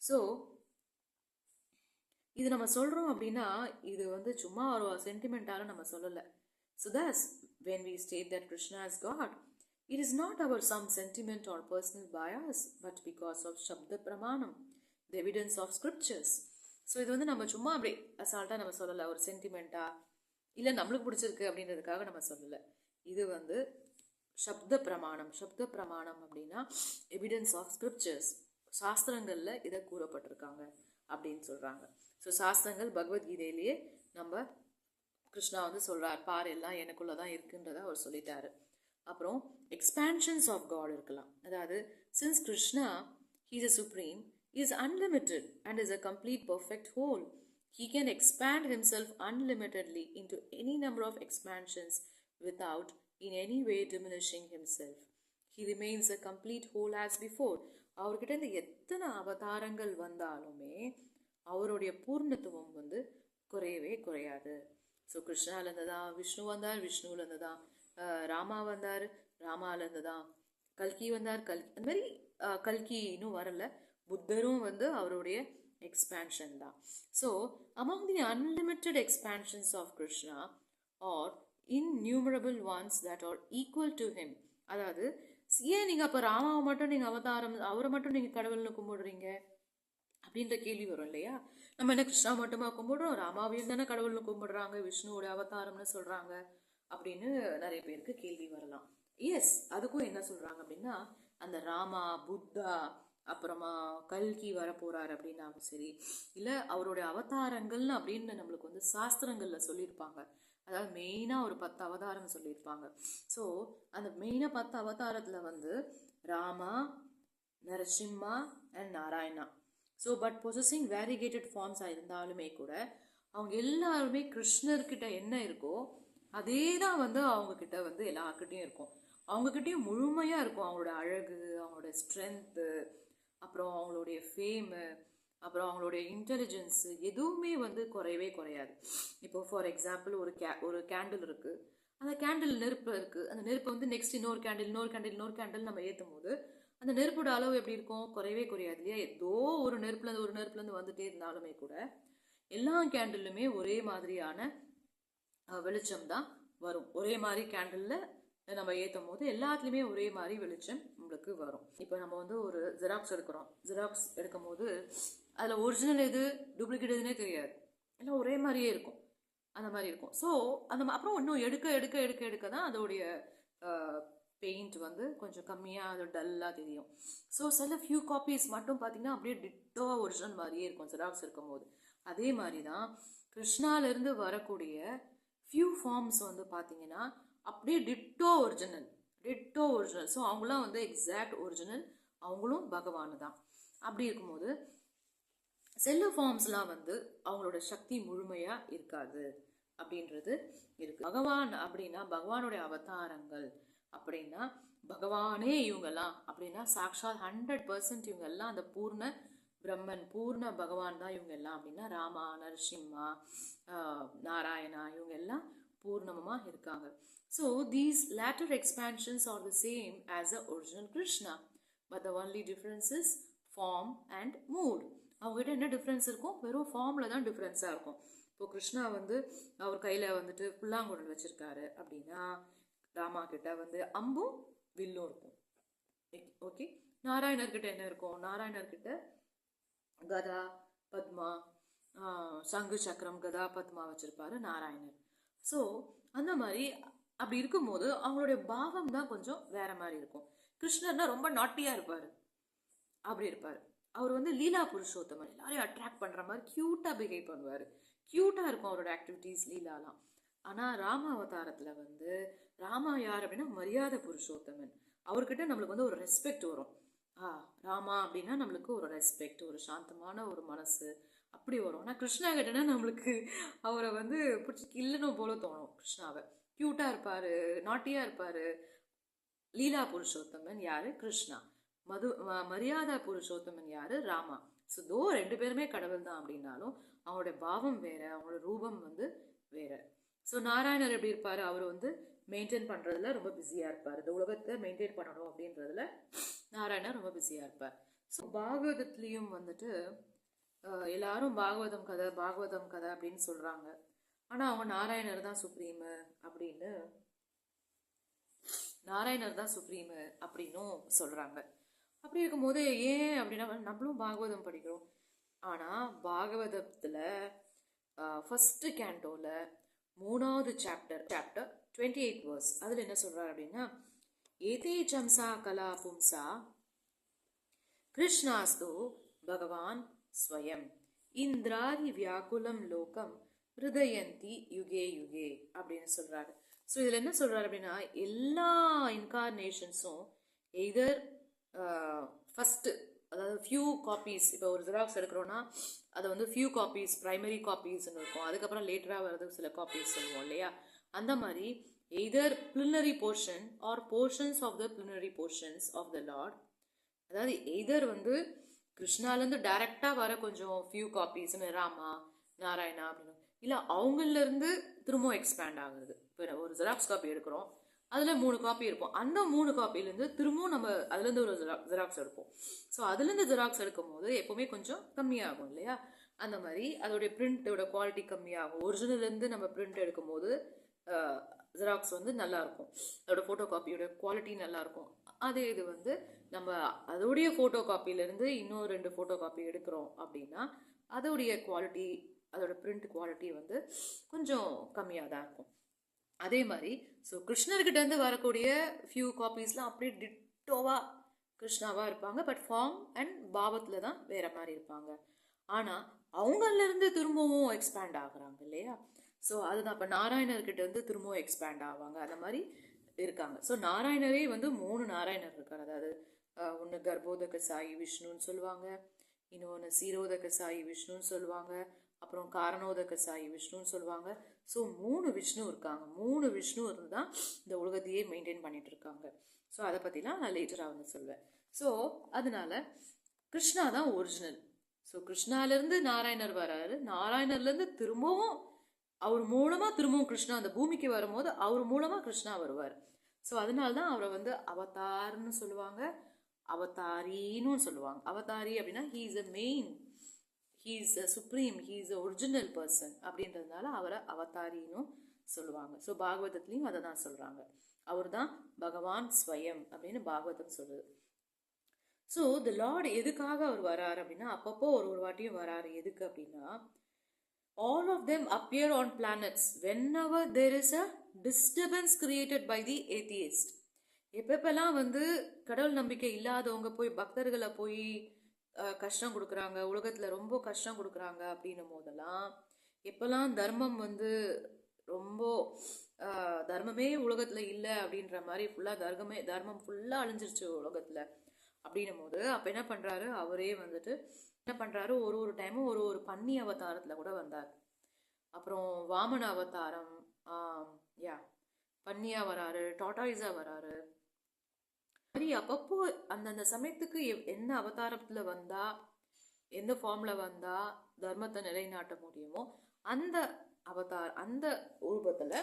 ஸோ இது நம்ம சொல்கிறோம் அப்படின்னா இது வந்து சும்மா ஒரு சென்டிமெண்ட்டால நம்ம சொல்லலை. So that's when we state that Krishna is God, it is not our some sentiment or personal bias but because of Shabda Pramanam, the evidence of scriptures. So இது வந்து நம்ம சும்மா அப்படி அசால்ட்டாக நம்ம சொல்லலை, ஒரு சென்டிமெண்ட்டாக இல்லை நம்மளுக்கு பிடிச்சிருக்கு அப்படின்றதுக்காக நம்ம சொல்லலை. இது வந்து சப்த பிரமாணம் அப்படின்னா எவிடன்ஸ் ஆஃப் ஸ்கிரிப்சர்ஸ், சாஸ்திரங்களில் இதை கூறப்பட்டிருக்காங்க அப்படின்னு சொல்கிறாங்க. ஸோ சாஸ்திரங்கள் பகவத்கீதையிலேயே நம்ம கிருஷ்ணா வந்து சொல்கிறார், பார் எல்லாம் எனக்குள்ளே தான் இருக்குன்றதை அவர் சொல்லிட்டாரு. அப்புறம் எக்ஸ்பேன்ஷன்ஸ் ஆஃப் காட் இருக்கலாம், அதாவது since Krishna he's a supreme, is unlimited and is a complete perfect whole. He can expand himself unlimitedly into any number of expansions without in any way diminishing himself. He remains a complete whole as before. அவர்கிட்ட இந்த எத்தனை அவதாரங்கள் வந்தாலுமே அவருடைய பூர்ணத்துவம் வந்து குறையவே குறையாது. So கிருஷ்ணாலேருந்து தான் விஷ்ணு வந்தார், விஷ்ணுவிலேருந்து தான் ராமா வந்தார், ராமாலேருந்து தான் கல்கி வந்தார், அந்த மாதிரி கல்கி இன்னும் வரல, புத்தரும் வந்து அவருடைய எக்ஸ்பேன்ஷன் தான். So among the unlimited expansions of Krishna are innumerable ones that are equal to him. அதாவது ஏன் நீங்கள் அப்போ ராமாவை மட்டும் நீங்கள் அவதாரம், அவரை மட்டும் நீங்கள் கடவுள்னு கும்பிடுறீங்க அப்படின்ற கேள்வி வரும் இல்லையா? நம்ம என்ன கிருஷ்ணா மட்டுமா கும்பிடுறோம், ராமாவையும் தானே கடவுள்னு கும்பிடுறாங்க, விஷ்ணுவோட அவதாரம்னு சொல்கிறாங்க அப்படின்னு நிறைய பேருக்கு கேள்வி வரலாம். எஸ், அதுக்கும் என்ன சொல்கிறாங்க அப்படின்னா, அந்த ராமா, புத்தா அப்புறமா கல்கி வரப்போகிறார் அப்படின்னாலும் சரி, இல்லை அவருடைய அவதாரங்கள்னு அப்படின்னு நம்மளுக்கு வந்து சாஸ்திரங்களில் சொல்லியிருப்பாங்க. அதாவது மெயினாக ஒரு 10 அவதாரம் சொல்லியிருப்பாங்க. ஸோ அந்த மெயினாக 10 அவதாரத்தில் வந்து Rama, Narasimha and Narayana. So but possessing variegated ஃபார்ம்ஸாக இருந்தாலுமே கூட அவங்க எல்லாருமே கிருஷ்ணர்கிட்ட என்ன இருக்கோ அதே தான் வந்து அவங்கக்கிட்ட வந்து எல்லாருக்கிட்டையும் இருக்கும். அவங்கக்கிட்டையும் முழுமையாக இருக்கும். அவங்களோட அழகு, அவங்களோட ஸ்ட்ரென்த்து, அப்புறம் அவங்களுடைய ஃபேமு, அப்புறம் அவங்களுடைய இன்டெலிஜென்ஸு எதுவுமே வந்து குறையவே குறையாது. இப்போ ஃபார் எக்ஸாம்பிள் ஒரு கேண்டில் இருக்குது. அந்த கேண்டில் நெருப்பு இருக்குது. அந்த நெருப்பை வந்து நெக்ஸ்ட் இன்னொரு கேண்டில் நம்ம ஏற்றும் போது அந்த நெருப்போட அளவு எப்படி இருக்கும்? குறையவே குறையாது இல்லையா? ஏதோ ஒரு நெருப்புலேருந்து வந்துட்டே இருந்தாலுமே கூட எல்லா கேண்டிலுமே ஒரே மாதிரியான வெளிச்சம் தான் வரும். ஒரே மாதிரி கேண்டிலில் நம்ம ஏற்றும் போது எல்லாத்துலேயுமே ஒரே மாதிரி வெளிச்சம் நம்மளுக்கு வரும். இப்போ நம்ம வந்து ஒரு ஜெராக்ஸ் எடுக்கிறோம். ஜெராக்ஸ் எடுக்கும் போது அதில் ஒரிஜினல் எது டூப்ளிகேட் எதுனே தெரியாது. எல்லாம் ஒரே மாதிரியே இருக்கும். அந்த மாதிரி இருக்கும். ஸோ அப்புறம் இன்னும் எடுக்க தான் அதோடைய பெயிண்ட் வந்து கொஞ்சம் கம்மியாக அது டல்லாக தெரியும். ஸோ சில ஃபியூ காப்பீஸ் மட்டும் பார்த்தீங்கன்னா அப்படியே டிட்டோவாக ஒரிஜினல் மாதிரியே இருக்கும் ஜெராக்ஸ் இருக்கும்போது. அதே மாதிரி தான் கிருஷ்ணாலேருந்து வரக்கூடிய ஃபியூ ஃபார்ம்ஸ் வந்து பார்த்தீங்கன்னா அப்படியே டிட்டோ ஒரிஜினல். ஸோ அவங்களாம் வந்து எக்ஸாக்ட் ஒரிஜினல், அவங்களும் பகவானு தான். அப்படி இருக்கும்போது சில ஃபார்ம்ஸ்லாம் வந்து அவங்களோட சக்தி முழுமையாக இருக்காது அப்படின்றது இருக்குது. பகவான் அப்படின்னா பகவானுடைய அவதாரங்கள் அப்படின்னா பகவானே இவங்கெல்லாம் அப்படின்னா சாக்ஷாத் 100% இவங்க எல்லாம் அந்த பூர்ண பிரம்மன், பூர்ண பகவான் தான் இவங்க எல்லாம். அப்படின்னா ராமா, நரசிம்மா, நாராயணா இவங்க எல்லாம் பூர்ணமாக இருக்காங்க. So these later expansions are the same as a original Krishna, but the only difference is form and mood. அவங்ககிட்ட என்ன டிஃப்ரென்ஸ் இருக்கும்? வெறும் ஃபார்மில் தான் டிஃப்ரென்ஸாக இருக்கும். இப்போ கிருஷ்ணா வந்து அவர் கையில் வந்துட்டு புல்லாங்குழல் வச்சுருக்காரு அப்படின்னா ராமா கிட்ட வந்து அம்பும் வில்லும் இருக்கும். ஓகே, நாராயணர்கிட்ட என்ன இருக்கும்? நாராயணர்கிட்ட கதா, பத்மா, சங்கு சக்கரம், கதா, பத்மா வச்சிருப்பாரு நாராயணர். ஸோ அந்த மாதிரி அப்படி இருக்கும்போது அவங்களுடைய பாவம் தான் கொஞ்சம் வேற மாதிரி இருக்கும். கிருஷ்ணர்னா ரொம்ப நாட்டியாக இருப்பார், அப்படி இருப்பார். அவர் வந்து லீலா புருஷோத்தமன், எல்லாரையும் அட்ராக்ட் பண்ணுற மாதிரி க்யூட்டாக பிஹேவ் பண்ணுவார். க்யூட்டாக இருக்கும் அவரோட ஆக்டிவிட்டீஸ், லீலாலாம். ஆனால் ராம அவதாரத்தில் வந்து ராமா யார் அப்படின்னா மரியாதை புருஷோத்தமன். அவர்கிட்ட நம்மளுக்கு வந்து ஒரு ரெஸ்பெக்ட் வரும். ராமா அப்படின்னா நம்மளுக்கு ஒரு ரெஸ்பெக்ட், ஒரு சாந்தமான ஒரு மனசு அப்படி வரும். ஆனால் கிருஷ்ணா கிட்டனா நம்மளுக்கு அவரை வந்து பிடிச்சி கில்லணும் போல தோணும். கிருஷ்ணாவை க்யூட்டாக இருப்பார், நாட்டியாக இருப்பார். லீலா புருஷோத்தமன் யாரு? கிருஷ்ணா. மரியாதை புருஷோத்தமன் யாரு? ராமா. ஸோ தோ 2 பேருமே கடவுள் தான் அப்படின்னாலும் அவங்களுடைய பாவம் வேற, அவங்களோட ரூபம் வந்து வேற. ஸோ நாராயணர் எப்படி இருப்பார்? அவர் வந்து மெயின்டைன் பண்ணுறதுல ரொம்ப பிஸியாக இருப்பார். இந்த உலகத்தை மெயின்டைன் பண்ணணும் அப்படின்றதுல நாராயணர் ரொம்ப பிஸியாக இருப்பார். ஸோ பாகவதத்துலேயும் வந்துட்டு எல்லாரும் பாகவதம் கதை அப்படின்னு சொல்கிறாங்க. ஆனால் அவங்க நாராயணர் தான் சுப்ரீமு அப்படின்னும் சொல்கிறாங்க. அப்படி இருக்கும்போது ஏன் அப்படின்னா நம்மளும் பாகவதம் படிக்கிறோம். ஆனால் பாகவதத்தில் ஃபஸ்ட்டு கேண்டோவில் 3வது சாப்டர் 28 verse அதில் என்ன சொல்கிறார் அப்படின்னா, ஏதே சம்சா கலா பும்சா கிருஷ்ணாஸ்து பகவான் ஸ்வயம் இந்திராதி வியாக்குலம் லோகம் ஹிருதயந்தி யுகே யுகே அப்படின்னு சொல்கிறாரு. ஸோ இதில் என்ன சொல்கிறார் அப்படின்னா, எல்லா இன்கார்னேஷன்ஸும் எய்தர் ஃபஸ்ட்டு, அதாவது ஃபியூ காப்பீஸ். இப்போ ஒரு ஜெராக்ஸ் எடுக்கிறோன்னா அதை வந்து ஃபியூ காப்பீஸ், ப்ரைமரி காப்பீஸ்ன்னு இருக்கும். அதுக்கப்புறம் லேட்டராக வர்றது சில காப்பீஸ் சொல்லுவோம் இல்லையா? அந்த மாதிரி either plenary portion or portions of the plenary portions of the lord. அதாவது எய்தர் வந்து கிருஷ்ணாலேருந்து டைரெக்டாக வர கொஞ்சம் ஃபியூ காப்பீஸ்ன்னு ராமா, நாராயணா அப்படின்னு, இல்லை அவங்களிருந்து திரும்ப எக்ஸ்பேண்ட் ஆகுது. இப்போ ஒரு ஜெராக்ஸ் காப்பி எடுக்கிறோம், அதில் 3 காப்பி இருக்கும். அந்த 3 காப்பிலேருந்து திரும்பவும் நம்ம அதுலேருந்து ஒரு ஜெராக்ஸ் எடுப்போம். ஸோ அதுலேருந்து ஜெராக்ஸ் எடுக்கும் போது எப்போவுமே கொஞ்சம் கம்மியாகும் இல்லையா? அந்த மாதிரி அதோடைய பிரிண்டோட குவாலிட்டி கம்மியாகும். ஒரிஜினல்லேருந்து நம்ம பிரிண்ட் எடுக்கும் போது ஜெராக்ஸ் வந்து நல்லாயிருக்கும், அதோட ஃபோட்டோ காப்பியோட குவாலிட்டி நல்லாயிருக்கும். அதே இது வந்து நம்ம அதோடைய ஃபோட்டோ காப்பிலேருந்து இன்னும் 2 ஃபோட்டோ காப்பி எடுக்கிறோம் அப்படின்னா அதோடைய குவாலிட்டி, அதோட பிரிண்ட் குவாலிட்டி வந்து கொஞ்சம் கம்மியாக தான் இருக்கும். அதே மாதிரி ஸோ கிருஷ்ணர்கிட்டேருந்து வரக்கூடிய ஃபியூ காப்பீஸ்லாம் அப்படியே டிட்டோவாக கிருஷ்ணாவாக இருப்பாங்க. பட் ஃபார்ம் அண்ட் பாவத்தில் தான் வேற மாதிரி இருப்பாங்க. ஆனால் அவங்கலேருந்து திரும்பவும் எக்ஸ்பேண்ட் ஆகுறாங்க இல்லையா? ஸோ அதுதான் இப்போ நாராயணர்கிட்ட இருந்து திரும்பவும் எக்ஸ்பேண்ட் ஆவாங்க. அந்த மாதிரி இருக்காங்க. ஸோ நாராயணரே வந்து 3 நாராயணர் இருக்கார். அதாவது ஒன்று கர்ப்போதக சாயி விஷ்ணுன்னு சொல்லுவாங்க, இன்னொன்று சீரோதக சாயி விஷ்ணுன்னு சொல்லுவாங்க, அப்புறம் காரணோதக சாயி விஷ்ணுன்னு சொல்லுவாங்க. ஸோ 3 விஷ்ணு இருக்காங்க. 3 விஷ்ணு இருந்து தான் இந்த உலகத்தையே மெயின்டைன் பண்ணிட்டு இருக்காங்க. ஸோ அதை பற்றிலாம் நான் லேட்டராக வந்து சொல்வேன். ஸோ அதனால கிருஷ்ணா தான் ஒரிஜினல். ஸோ கிருஷ்ணாலேருந்து நாராயணர் வராரு. நாராயணர்லேருந்து திரும்பவும் அவர் மூலமாக திரும்பவும் கிருஷ்ணா அந்த பூமிக்கு வரும்போது அவர் மூலமாக கிருஷ்ணா வருவார். ஸோ அதனால தான் அவரை வந்து அவதார்னு சொல்லுவாங்க, அவதாரின்னு சொல்லுவாங்க. அவதாரி அப்படின்னா he is a main, he is a supreme, he is a original person அப்படின்றதுனால அவரை அவதாரின்னு சொல்லுவாங்க. ஸோ பாகவதத்துலேயும் அதை தான் சொல்கிறாங்க. அவர் தான் பகவான் ஸ்வயம் அப்படின்னு பாகவதம் சொல்லுது. ஸோ த லார்ட் எதுக்காக அவர் வராரு அப்படின்னா, அப்பப்போ ஒரு வாட்டியும் வராரு. எதுக்கு அப்படின்னா, all of them appear on planets whenever there is a disturbance created by the atheist. எப்பப்பெல்லாம் வந்து கடவுள் நம்பிக்கை இல்லாதவங்க போய் பக்தர்களை போய் கஷ்டம் கொடுக்குறாங்க, உலகத்தில் ரொம்ப கஷ்டம் கொடுக்குறாங்க அப்படின்னும் போதெல்லாம், எப்பெல்லாம் தர்மம் வந்து ரொம்ப தர்மமே உலகத்தில் இல்லை அப்படின்ற மாதிரி ஃபுல்லாக தர்மம் ஃபுல்லாக அழிஞ்சிருச்சு உலகத்தில் அப்படின்னும் போது, அப்போ என்ன பண்ணுறாரு, அவரே வந்துட்டு என்ன பண்ணுறாரு, ஒரு டைமும் ஒரு பன்னி அவதாரத்தில் கூட வந்தார். அப்புறம் வாமன அவதாரம், பன்னியா வராரு, டாட்டாய்ஸா வராரு. சரி, அப்பப்போ அந்தந்த சமயத்துக்கு என்ன அவதாரத்தில் வந்தா, எந்த ஃபார்மில் வந்தா தர்மத்தை நிலைநாட்ட முடியுமோ அந்த அந்த ரூபத்தில்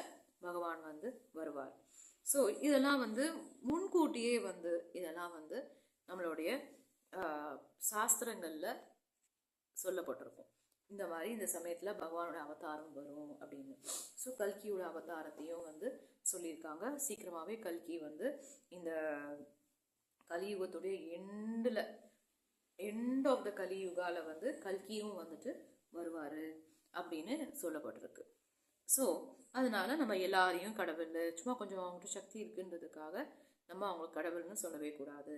பகவான் வந்து வருவார். ஸோ இதெல்லாம் வந்து முன்கூட்டியே வந்து இதெல்லாம் வந்து நம்மளுடைய சாஸ்திரங்களில் சொல்லப்பட்டிருக்கும். இந்த மாதிரி இந்த சமயத்தில் பகவானோட அவதாரம் வரும் அப்படின்னு. ஸோ கல்கியோட அவதாரத்தையும் வந்து சொல்லியிருக்காங்க. சீக்கிரமாகவே கல்கி வந்து இந்த கலியுகத்துடைய எண்ட் ஆஃப் த கலியுகால வந்து கல்கியும் வந்துட்டு வருவார் அப்படின்னு சொல்லப்பட்டிருக்கு. ஸோ அதனால நம்ம எல்லாரையும் கடவுள், சும்மா கொஞ்சம் அவங்கள்ட்ட சக்தி இருக்குன்றதுக்காக நம்ம அவங்களுக்கு கடவுள்னு சொல்லவே கூடாது.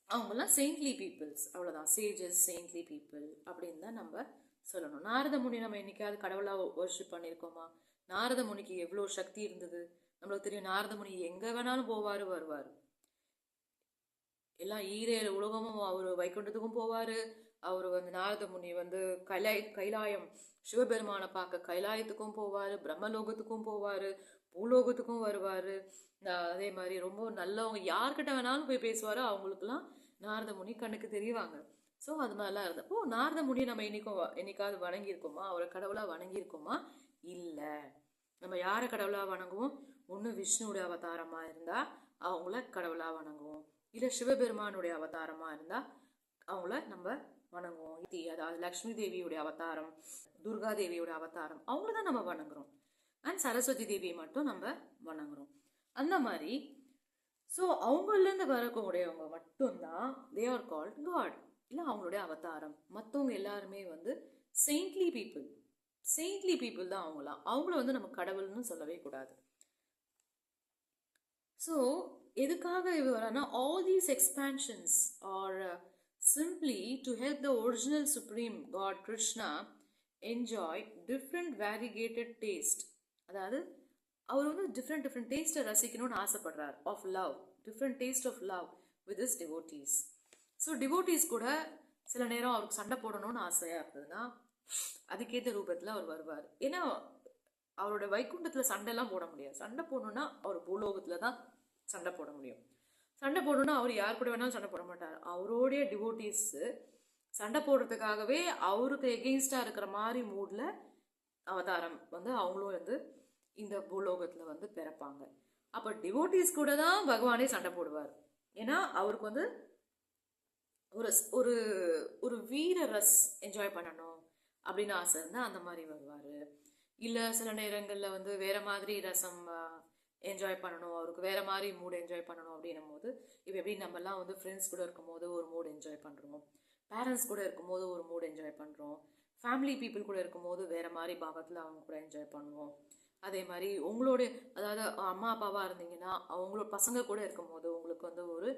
அவங்கெல்லாம் செயின்ட்லி பீப்புள்ஸ், அவ்வளோதான். சேஜஸ், செயின்ட்லி பீப்புள் அப்படின்னு தான் நம்ம சொல்லணும். நாரத முனி நம்ம என்னைக்காவது கடவுளாக வர்ஷிப் பண்ணியிருக்கோமா? நாரத முனிக்கு எவ்வளோ சக்தி இருந்தது நம்மளுக்கு தெரியும். நாரத முனி எங்கே வேணாலும் போவார், வருவார். எல்லாம் ஈரேழு உலகமும் அவர் வைகுண்டத்துக்கும் போவார். அவர் வந்து நாரத முனி வந்து கைலாயம் சிவபெருமானை பார்க்க கைலாயத்துக்கும் போவார், பிரம்மலோகத்துக்கும் போவார், பூலோகத்துக்கும் வருவார். அதே மாதிரி ரொம்ப நல்லவங்க யார்கிட்ட வேணாலும் போய் பேசுவார். அவங்களுக்குலாம் நாரத முனி கண்ணுக்கு தெரிவாங்க. ஸோ அது மாதிரிலாம் இருந்தப்போ நாரத முனியை நம்ம என்னைக்காவது வணங்கியிருக்கோமா? அவரை கடவுளாக வணங்கியிருக்கோமா? இல்லை. நம்ம யாரை கடவுளாக வணங்குவோம்? ஒன்று விஷ்ணுடைய அவதாரமாக இருந்தால் அவங்கள கடவுளாக வணங்குவோம், இல்லை சிவபெருமானுடைய அவதாரமாக இருந்தால் அவங்கள நம்ம வணங்குவோம். அதாவது லக்ஷ்மி தேவியுடைய அவதாரம், துர்கா தேவியோட அவதாரம், அவங்கள தான் நம்ம வணங்குறோம். அண்ட் சரஸ்வதி தேவியை மட்டும் நம்ம வணங்குறோம். அந்த மாதிரி ஸோ அவங்கலேருந்து வரக்கூடியவங்க மட்டும்தான் தே ஆர் கால்ட் காட், இல்லை அவங்களுடைய அவதாரம். மற்றவங்க எல்லாருமே வந்து செயின்ட்லி பீப்புள் தான். அவங்கள வந்து நம்ம கடவுள்னு சொல்லவே கூடாது. ஸோ எதுக்காக இது வரனா, all these expansions are simply to help the original supreme God Krishna enjoy different variegated taste. அதாவது அவர் வந்து டிஃப்ரெண்ட் டேஸ்ட்டை ரசிக்கணும்னு ஆசைப்படுறார். Of love, different taste of love with is devotees. So devotees கூட சில நேரம் அவருக்கு சண்டை போடணும்னு ஆசையாக இருந்ததுன்னா அதுக்கேற்ற ரூபத்தில் அவர் வருவார். ஏன்னா அவரோட வைகுண்டத்தில் சண்டைலாம் போட முடியாது. சண்டை போடணுன்னா அவர் பூலோகத்தில் தான் சண்டை போட முடியும். சண்டை போடணுன்னா அவர் யார் கூட வேணாலும் சண்டை போட மாட்டார். அவரோடைய டிவோட்டீஸு சண்டை போடுறதுக்காகவே அவருக்கு எகெயின்ஸ்டாக இருக்கிற மாதிரி மூடில் அவதாரம் வந்து அவங்களும் வந்து இந்த பூலோகத்தில் வந்து பிறப்பாங்க. அப்போ டிவோட்டீஸ் கூட தான் பகவானே சண்டை போடுவார். ஏன்னா அவருக்கு வந்து ஒரு ஒரு ஒரு வீர ரஸ் என்ஜாய் பண்ணணும் அப்படின்னு ஆசை இருந்தால் அந்த மாதிரி வருவார். இல்லை சில நேரங்களில் வந்து வேறு மாதிரி ரசம் என்ஜாய் பண்ணணும், அவருக்கு வேறு மாதிரி மூடு என்ஜாய் பண்ணணும் அப்படின்னும் போது, இப்போ எப்படி நம்மலாம் வந்து ஃப்ரெண்ட்ஸ் கூட இருக்கும்போது ஒரு மூடு என்ஜாய் பண்ணுறோம், பேரண்ட்ஸ் கூட இருக்கும்போது ஒரு மூடு என்ஜாய் பண்ணுறோம், ஃபேமிலி பீப்புள் கூட இருக்கும்போது வேறு மாதிரி பாவத்தில் அவங்க கூட என்ஜாய் பண்ணுவோம். அதே மாதிரி உங்களுடைய, அதாவது அம்மா அப்பாவாக இருந்தீங்கன்னா அவங்களோட பசங்க கூட இருக்கும்போது உங்களுக்கு வந்து ஒரு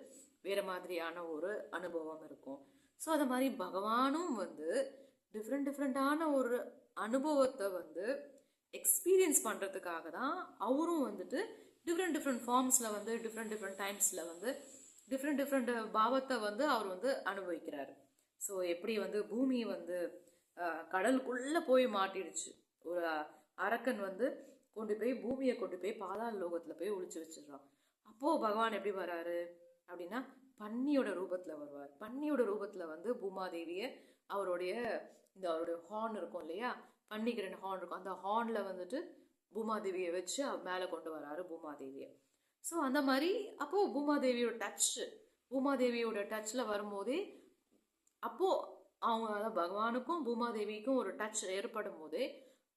வேறு மாதிரியான ஒரு அனுபவம் இருக்கும். ஸோ அது மாதிரி பகவானும் வந்து டிஃப்ரெண்ட்டான ஒரு அனுபவத்தை வந்து எக்ஸ்பீரியன்ஸ் பண்ணுறதுக்காக தான் அவரும் வந்துட்டு டிஃப்ரெண்ட் ஃபார்ம்ஸில் வந்து டிஃப்ரெண்ட் டைம்ஸில் வந்து டிஃப்ரெண்ட் பாவத்தை வந்து அவர் வந்து அனுபவிக்கிறார். ஸோ எப்படி வந்து பூமி வந்து கடலுக்குள்ளே போய் மாட்டிடுச்சு, ஒரு அரக்கன் வந்து கொண்டு போய் பூமியை கொண்டு போய் பாதாள லோகத்தில் போய் ஒளிச்சு வச்சிடறான். அப்போது பகவான் எப்படி வராரு அப்படின்னா பன்னியோட ரூபத்தில் வருவார். பன்னியோட ரூபத்தில் வந்து பூமாதேவியை அவருடைய ஹார்ன் இருக்கும் இல்லையா, பன்னிக்கு 2 ஹார்ன் இருக்கும், அந்த ஹார்னில் வந்துட்டு பூமாதேவியை வச்சு மேலே கொண்டு வராரு பூமாதேவியை. ஸோ அந்த மாதிரி அப்போது பூமாதேவியோட டச்சில் வரும்போதே அப்போது அவங்க, அதாவது பகவானுக்கும் பூமாதேவிக்கும் ஒரு டச் ஏற்படும் போதே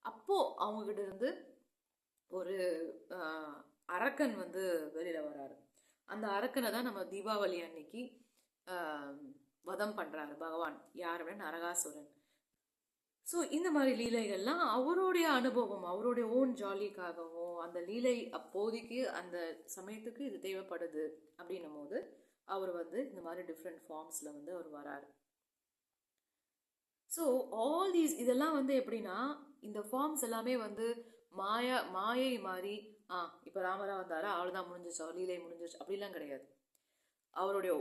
அப்போது அவங்ககிட்ட இருந்து ஒரு அரக்கன் வந்து வெளியில் வராரு. அந்த அரக்கனை தான் நம்ம தீபாவளி அன்னைக்கு வதம் பண்ணுறாரு பகவான். யார் அப்படின்னு நரகாசுரன். ஸோ இந்த மாதிரி லீலைகள்லாம் அவருடைய அனுபவம், அவருடைய ஓன் ஜாலிக்காகவும், அந்த லீலை அப்போதைக்கு அந்த சமயத்துக்கு இது தேவைப்படுது அப்படின்னும் போது அவர் வந்து இந்த மாதிரி டிஃப்ரெண்ட் ஃபார்ம்ஸில் வந்து அவர் வராரு. ஸோ ஆல் தீஸ் இதெல்லாம் வந்து எப்படின்னா இந்த ஃபார்ம்ஸ் எல்லாமே வந்து மாயை மாதிரி இப்போ ராமரா வந்தாரா அவ்வளோதான் முடிஞ்சிச்சு, அவர் லீலை முடிஞ்சிச்சு அப்படிலாம் கிடையாது. அவருடைய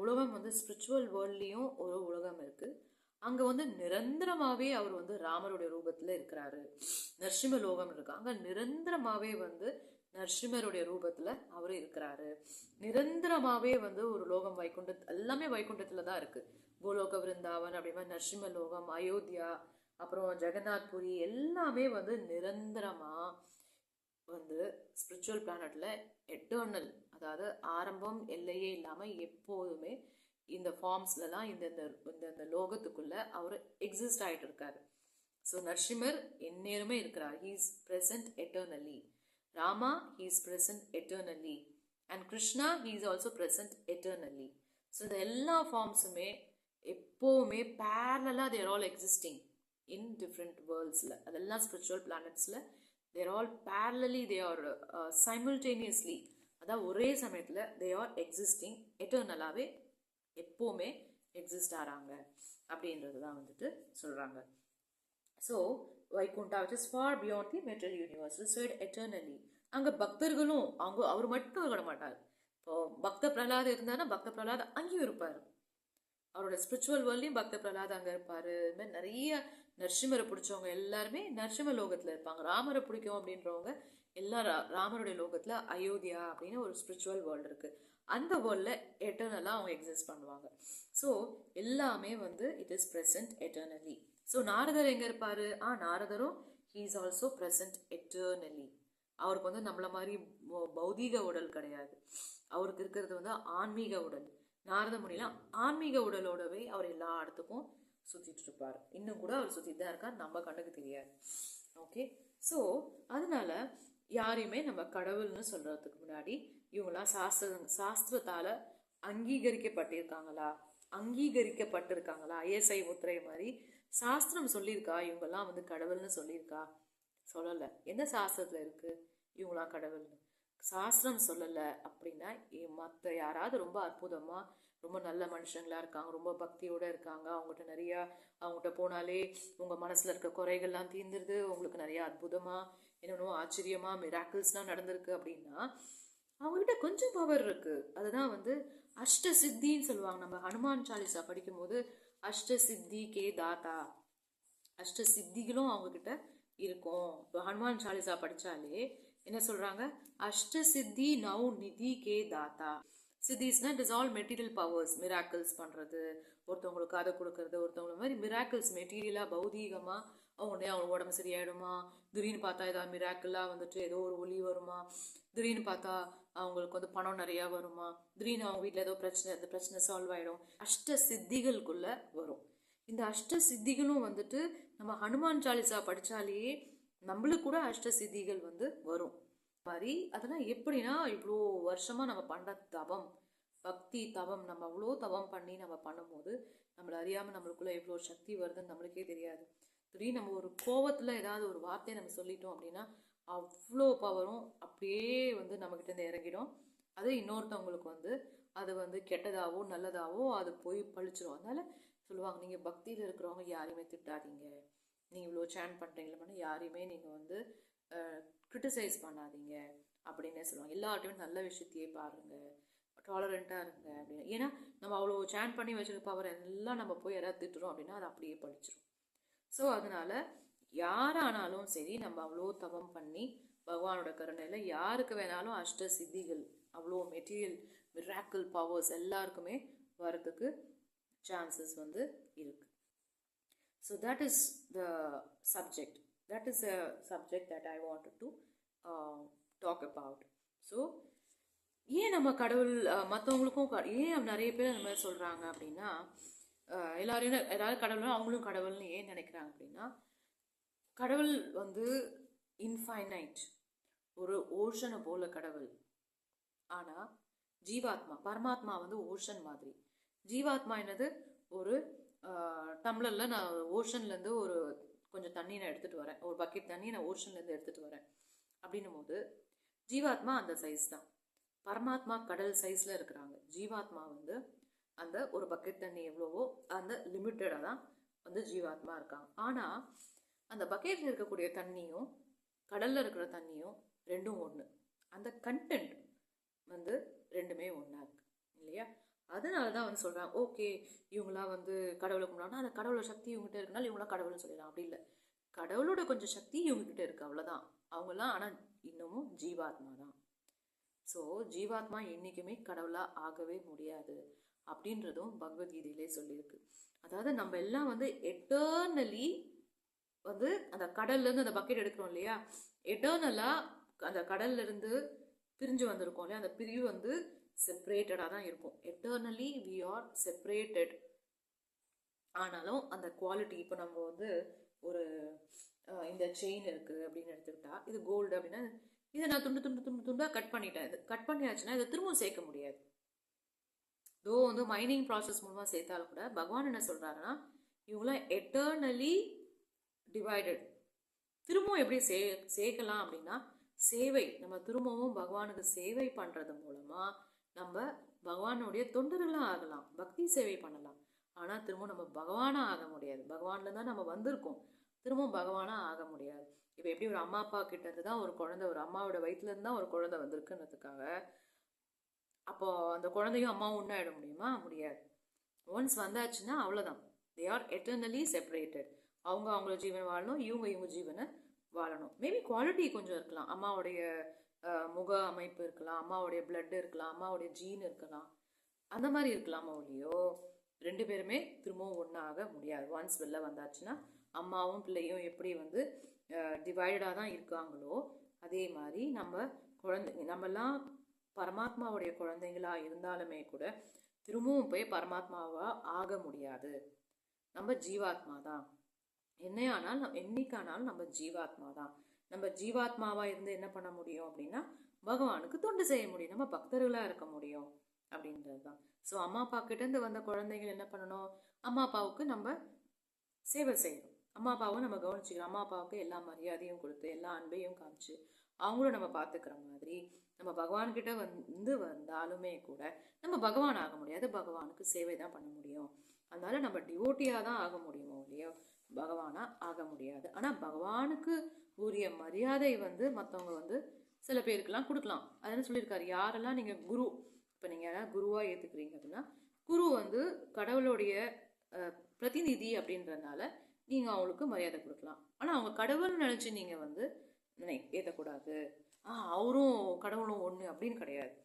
உலகம் வந்து ஸ்பிரிச்சுவல் வேர்ல்ட்லேயும் ஒரு உலகம் இருக்குது. அங்கே வந்து நிரந்தரமாகவே அவர் வந்து ராமருடைய ரூபத்தில் இருக்கிறாரு. நரசிம்ம லோகம் இருக்கு, அங்கே நிரந்தரமாகவே வந்து நரசிம்மருடைய ரூபத்தில் அவர் இருக்கிறாரு. நிரந்தரமாகவே வந்து ஒரு லோகம் எல்லாமே வைகுண்டத்தில் தான் இருக்குது. கோலோக விருந்தாவன் அப்படி மாதிரி நரசிம்ம லோகம், அயோத்தியா, அப்புறம் ஜெகநாத் புரி எல்லாமே வந்து நிரந்தரமாக வந்து ஸ்பிரிச்சுவல் பிளானட்டில் எட்டர்னல், அதாவது ஆரம்பம் எல்லையே இல்லாமல் எப்போதுமே இந்த ஃபார்ம்ஸ்லாம் இந்த லோகத்துக்குள்ளே அவர் எக்ஸிஸ்ட் ஆகிட்டு இருக்காரு. ஸோ நரசிம்மர் எந்நேரமே இருக்கிறார். He is present eternally. Rama he is present eternally. And Krishna he is also present eternally. So இந்த எல்லா ஃபார்ம்ஸுமே எப்போவுமே பேரலாக there all existing in different வேர்ல்ட்ஸில், அதெல்லாம் ஸ்பிரிச்சுவல் பிளானட்ஸில் there all parallely, they are simultaneously, அதாவது ஒரே சமயத்தில் தே ஆர் எக்ஸிஸ்டிங் எட்டர்னலாகவே எப்போவுமே எக்ஸிஸ்ட் ஆகிறாங்க அப்படின்றது தான் வந்துட்டு சொல்கிறாங்க. So Vaikuntha which is far beyond the material universe reside eternally. அங்கே பக்தர்களும் அவர் மட்டும் விட மாட்டார். இப்போது பக்த பிரகலாத் இருந்தாருன்னா பக்த பிரகலாத் அங்கேயும் இருப்பார். அவரோட ஸ்பிரிச்சுவல் வேர்ல்ட்லையும் பக்த பிரகலாத் அங்கே இருப்பார். இது மாதிரி நிறைய நரசிம்மரை பிடிச்சவங்க எல்லாருமே நரசிம்ம லோகத்தில் இருப்பாங்க. ராமரை பிடிக்கும் அப்படின்றவங்க எல்லாம் ராமருடைய லோகத்தில் அயோத்தியா அப்படின்னு ஒரு ஸ்பிரிச்சுவல் வேர்ல்டு இருக்குது. அந்த வேர்ல்டில் எட்டர்னலாக அவங்க எக்ஸிஸ்ட் பண்ணுவாங்க. ஸோ எல்லாமே வந்து it is present eternally. So நாரதர் எங்கே இருப்பார்? நாரதரும் he is also present eternally. அவருக்கு வந்து நம்மள மாதிரி பௌதீக உடல் கிடையாது. அவருக்கு இருக்கிறது வந்து ஆன்மீக உடல். நாரத முனிலாம் ஆன்மீக உடலோடவே அவர் எல்லா இடத்துக்கும் சுற்றிட்டு இருப்பார். இன்னும் கூட அவர் சுற்றிட்டு தான் இருக்கார், நம்ம கண்ணுக்கு தெரியாது. ஓகே, ஸோ அதனால யாரையுமே நம்ம கடவுள்னு சொல்கிறதுக்கு முன்னாடி இவங்களாம் சாஸ்திரத்தால் அங்கீகரிக்கப்பட்டிருக்காங்களா? ஐஎஸ்ஐ முத்திரை மாதிரி சாஸ்திரம் சொல்லியிருக்கா இவங்கெல்லாம் வந்து கடவுள்னு சொல்லியிருக்கா? சொல்லலை. எந்த சாஸ்திரத்தில் இருக்குது இவங்களாம் கடவுள்னு? சாஸ்திரம் சொல்லலை. அப்படின்னா மற்ற யாராவது ரொம்ப அற்புதமாக ரொம்ப நல்ல மனுஷங்களாக இருக்காங்க, ரொம்ப பக்தியோடு இருக்காங்க, அவங்ககிட்ட போனாலே உங்கள் மனசில் இருக்க குறைகள்லாம் தீர்ந்துருது, உங்களுக்கு நிறையா அற்புதமாக என்னென்னோ ஆச்சரியமாக மிராக்கிள்ஸ்லாம் நடந்திருக்கு அப்படின்னா அவங்ககிட்ட கொஞ்சம் பவர் இருக்குது. அதுதான் வந்து அஷ்ட சித்தின்னு சொல்லுவாங்க. நம்ம ஹனுமான் சாலிசா படிக்கும்போது அஷ்ட சித்தி கே தாத்தா, அஷ்ட சித்திகளும் அவங்கக்கிட்ட இருக்கும். இப்போ ஹனுமான் சாலிசா படித்தாலே என்ன சொல்கிறாங்க? அஷ்ட சித்தி நவ் நிதி கே தாத்தா. சித்திஸ்னா it is all material powers, miracles பண்ணுறது, ஒருத்தவங்களுக்கு அதை கொடுக்கறது, ஒருத்தவங்களுக்கு மாதிரி மிராக்கிள்ஸ் மெட்டீரியலாக பௌதீகமாக அவங்க உடம்பு சரியாயிடுமா, திடீர்னு பார்த்தா ஏதாவது மிராக்கிளாக வந்துட்டு ஏதோ ஒரு ஒளி வருமா, திடீர்னு பார்த்தா அவங்களுக்கு வந்து பணம் நிறையா வருமா, திடீர்னு அவங்க வீட்டில் ஏதோ அந்த பிரச்சனை சால்வ் ஆகிடும். அஷ்ட சித்திகளுக்குள்ளே வரும். இந்த அஷ்ட சித்திகளும் வந்துட்டு நம்ம ஹனுமான் சாலிசா படித்தாலே நம்மளுக்கு கூட அஷ்ட சித்திகள் வந்து வரும் மாதிரி. அதெல்லாம் எப்படின்னா இவ்வளோ வருஷமாக நம்ம பண்ணுற தவம், பக்தி தவம், நம்ம அவ்வளோ தவம் பண்ணி நம்ம பண்ணும்போது நம்மளை அறியாமல் நம்மளுக்குள்ளே எவ்வளோ சக்தி வருதுன்னு நம்மளுக்கே தெரியாது. திடீர்னு நம்ம ஒரு கோவத்தில் ஏதாவது ஒரு வார்த்தையை நம்ம சொல்லிட்டோம் அப்படின்னா அவ்வளோ பவரும் அப்படியே வந்து நம்மக்கிட்டேருந்து இறங்கிடும். அது இன்னொருத்தவங்களுக்கு வந்து அது வந்து கெட்டதாவோ நல்லதாவோ அது போய் பழிச்சிடும். அதனால் சொல்லுவாங்க, நீங்கள் பக்தியில் இருக்கிறவங்க யாரையுமே திட்டாதீங்க, நீங்கள் இவ்வளோ சேன் பண்ணுறீங்களா யாரையுமே நீங்கள் வந்து கிரிட்டிசைஸ் பண்ணாதீங்க அப்படின்னே சொல்லுவாங்க. எல்லார்ட்டையும் நல்ல விஷயத்தையே பாருங்கள், டாலரண்ட்டாக இருங்க அப்படின்னு. ஏன்னா நம்ம அவ்வளோ சேன் பண்ணி வச்சுருக்க பவர் எல்லாம் நம்ம போய் யாராவது திட்டுறோம் அப்படின்னா அது அப்படியே படிச்சிடும். ஸோ அதனால் யாரானாலும் சரி நம்ம அவ்வளோ தவம் பண்ணி பகவானோட கருணையில் யாருக்கு வேணாலும் அஷ்ட சித்திகள், அவ்வளோ மெட்டீரியல் மிராக்கிள் பவர்ஸ் எல்லாருக்குமே வரதுக்கு சான்சஸ் வந்து இருக்குது. So that is the subject. That is a subject that I wanted to talk about. So ஏன் நம்ம கடவுள் மற்றவங்களுக்கும் ஏன் நிறைய பேர் அந்த மாதிரி சொல்கிறாங்க அப்படின்னா, எல்லாரும் கடவுள் அவங்களும் கடவுள்னு ஏன் நினைக்கிறாங்க அப்படின்னா, கடவுள் வந்து இன்ஃபைனைட், ஒரு ஓஷனை போல கடவுள். ஆனால் ஜீவாத்மா பரமாத்மா வந்து ஓஷன் மாதிரி. ஜீவாத்மா என்னது, ஒரு டம்ளரில் நான் ஓஷன்லேருந்து ஒரு கொஞ்சம் தண்ணி நான் எடுத்துகிட்டு வரேன், ஒரு பக்கெட் தண்ணி நான் ஓஷன்லேருந்து எடுத்துகிட்டு வரேன் அப்படின்னும் போது ஜீவாத்மா அந்த சைஸ் தான். பரமாத்மா கடல் சைஸில் இருக்கிறாங்க. ஜீவாத்மா வந்து அந்த ஒரு பக்கெட் தண்ணி எவ்வளவோ அந்த லிமிட்டடாக தான் வந்து ஜீவாத்மா இருக்காங்க. ஆனால் அந்த பக்கெட்டில் இருக்கக்கூடிய தண்ணியும் கடலில் இருக்கிற தண்ணியும் ரெண்டும் ஒன்று. அந்த கண்டென்ட் வந்து ரெண்டுமே ஒன்றா இருக்கு இல்லையா? அதனால தான் வந்து சொல்கிறாங்க, ஓகே இவங்களாம் வந்து கடவுளை கும்பிடாங்கன்னா அந்த கடவுளோட சக்தி இவங்ககிட்ட இருக்கனால இவங்களாம் கடவுள்னு சொல்லிடலாம். அப்படி இல்லை, கடவுளோட கொஞ்சம் சக்தி இவங்ககிட்ட இருக்குது, அவ்வளோதான். அவங்களாம் ஆனால் இன்னமும் ஜீவாத்மா தான். ஸோ ஜீவாத்மா என்றைக்குமே கடவுளாக ஆகவே முடியாது அப்படின்றதும் பகவத்கீதையிலே சொல்லியிருக்கு. அதாவது நம்ம எல்லாம் வந்து எட்டர்னலி வந்து அந்த கடல்லேருந்து அந்த பக்கெட் எடுக்கிறோம் இல்லையா, எட்டர்னலாக அந்த கடல்லேருந்து பிரிஞ்சு வந்திருக்கோம் இல்லையா, அந்த பிரிவு வந்து செப்பரேட்டடாக தான் இருக்கும். Eternally we are separated. ஆனாலும் அந்த குவாலிட்டி, இப்போ நம்ம வந்து ஒரு இந்த செயின் இருக்குது அப்படின்னு எடுத்துக்கிட்டா, இது கோல்டு அப்படின்னா இதை நான் துண்டு துண்டு துண்டு துண்டாக கட் பண்ணிட்டேன். இது கட் பண்ணியாச்சுன்னா இதை திரும்பவும் சேர்க்க முடியாது. தோ வந்து மைனிங் ப்ராசஸ் மூலமாக சேர்த்தாலும் கூட பகவான் என்ன சொல்கிறாருன்னா, இவங்களாம் எட்டர்னலி டிவைடட். திரும்பவும் எப்படி சேர்க்கலாம் அப்படின்னா சேவை, நம்ம திரும்பவும் பகவானுக்கு சேவை பண்ணுறது மூலமாக நம்ம பகவானுடைய தொண்டர்களாக ஆகலாம், பக்தி சேவை பண்ணலாம். ஆனால் திரும்பவும் நம்ம பகவானாக ஆக முடியாது. பகவான்ல தான் நம்ம வந்திருக்கோம், திரும்பவும் பகவானாக ஆக முடியாது. இப்போ எப்படி ஒரு அம்மா அப்பா கிட்டேருந்து தான் ஒரு குழந்தை, ஒரு அம்மாவோட வயிற்றுலேருந்து தான் ஒரு குழந்தை வந்திருக்குன்றதுக்காக அப்போ அந்த குழந்தையும் அம்மாவும் ஒன்றாயிட முடியுமா? முடியாது. ஒன்ஸ் வந்தாச்சுன்னா அவ்வளோதான், தே ஆர் எட்டர்னலி செப்பரேட்டட். அவங்க அவங்களோட ஜீவன் வாழணும், இவங்க ஜீவனை வாழணும். மேபி குவாலிட்டி கொஞ்சம் இருக்கலாம், அம்மாவுடைய முக அமைப்பு இருக்கலாம், அம்மாவுடைய பிளட் இருக்கலாம், அம்மாவுடைய ஜீன் இருக்கலாம், அந்த மாதிரி இருக்கலாமா ஒழியோ ரெண்டு பேருமே திரும்பவும் ஒன்றாக முடியாது. ஒன்ஸ் வெளில வந்தாச்சுன்னா அம்மாவும் பிள்ளையும் எப்படி வந்து டிவைடடாக தான் இருக்காங்களோ அதே மாதிரி நம்மெல்லாம் பரமாத்மாவுடைய குழந்தைங்களா இருந்தாலுமே கூட திரும்பவும் போய் பரமாத்மாவா ஆக முடியாது. நம்ம ஜீவாத்மா தான். என்னைக்கானாலும் நம்ம ஜீவாத்மா தான். நம்ம ஜீவாத்மாவா இருந்து என்ன பண்ண முடியும் அப்படின்னா பகவானுக்கு தொண்டு செய்ய முடியும், நம்ம பக்தர்களா இருக்க முடியும் அப்படின்றது தான். ஸோ அம்மா அப்பா கிட்டேருந்து வந்த குழந்தைகள் என்ன பண்ணணும், அம்மா அப்பாவுக்கு நம்ம சேவை செய்யணும், அம்மா அப்பாவும் நம்ம கவனிச்சுக்கிறோம், அம்மா அப்பாவுக்கு எல்லா மரியாதையும் கொடுத்து எல்லா அன்பையும் காமிச்சு அவங்களும் நம்ம பார்த்துக்கிற மாதிரி நம்ம பகவான்கிட்ட வந்தாலுமே கூட நம்ம பகவான் ஆக முடியாது, பகவானுக்கு சேவை தான் பண்ண முடியும். அதனால நம்ம டிவோட்டியாக தான் ஆக முடியுமோ இல்லையோ பகவானாக ஆக முடியாது. ஆனால் பகவானுக்கு உரிய மரியாதை வந்து மற்றவங்க வந்து சில பேருக்கெல்லாம் கொடுக்கலாம். அதுன்னு சொல்லியிருக்காரு, யாரெல்லாம் நீங்கள் குரு, இப்போ நீங்கள் யாராவது குருவாக ஏற்றுக்கிறீங்க அப்படின்னா குரு வந்து கடவுளுடைய பிரதிநிதி அப்படின்றதுனால நீங்கள் அவங்களுக்கு மரியாதை கொடுக்கலாம். ஆனால் அவங்க கடவுள்னு நினச்சி நீங்கள் வந்து ஏற்றக்கூடாது, அவரும் கடவுளும் ஒன்று அப்படின்னு கிடையாது.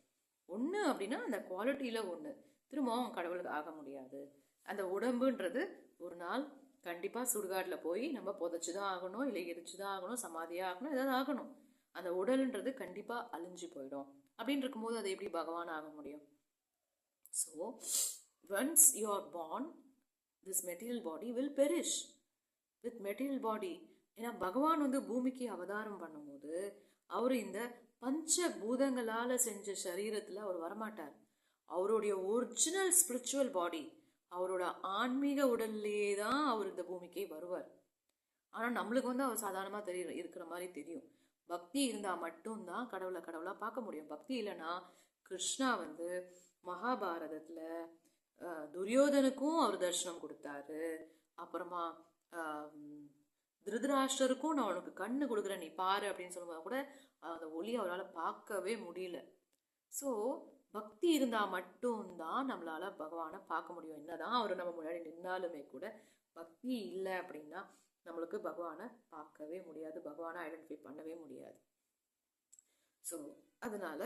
ஒன்று அப்படின்னா அந்த குவாலிட்டியில் ஒன்று, திரும்பவும் கடவுளுக்கு ஆக முடியாது. அந்த உடம்புன்றது ஒரு நாள் கண்டிப்பாக சுடுகாட்டில் போய் நம்ம புதைச்சி தான் ஆகணும், இல்லை எரிச்சு தான் ஆகணும், சமாதியாக ஆகணும், ஏதாவது ஆகணும். அந்த உடல்ன்றது கண்டிப்பாக அழிஞ்சு போயிடும். அப்படின்னு இருக்கும்போது அது எப்படி பகவான் ஆக முடியும்? So once you are born, this material body will perish with material பாடி. ஏன்னா பகவான் வந்து பூமிக்கு அவதாரம் பண்ணும்போது அவர் இந்த பஞ்ச பூதங்களால் செஞ்ச சரீரத்தில் அவர் வரமாட்டார். அவருடைய ஒரிஜினல் ஸ்பிரிச்சுவல் பாடி, அவரோட ஆன்மீக உடல்லையே தான் அவர் இந்த பூமிக்கே வருவார். ஆனால் நம்மளுக்கு வந்து அவர் சாதாரணமாக இருக்கிற மாதிரி தெரியும். பக்தி இருந்தால் மட்டும்தான் கடவுளை கடவுளாக பார்க்க முடியும். பக்தி இல்லைன்னா கிருஷ்ணா வந்து மகாபாரதத்தில் துரியோதனுக்கும் அவர் தரிசனம் கொடுத்தாரு. அப்புறமா திருதராஷ்டருக்கும் நான் உனக்கு கண்ணு கொடுக்குறேன் நீ பாரு அப்படின்னு சொல்லும்போது கூட அந்த ஒளி அவரால் பார்க்கவே முடியல. ஸோ பக்தி இருந்தால் மட்டும்தான் நம்மளால் பகவானை பார்க்க முடியும். என்னதான் அவர் நம்ம முன்னாடி நின்னாலுமே கூட பக்தி இல்லை அப்படின்னா நம்மளுக்கு பகவானை பார்க்கவே முடியாது, பகவானை ஐடென்டிஃபை பண்ணவே முடியாது. ஸோ அதனால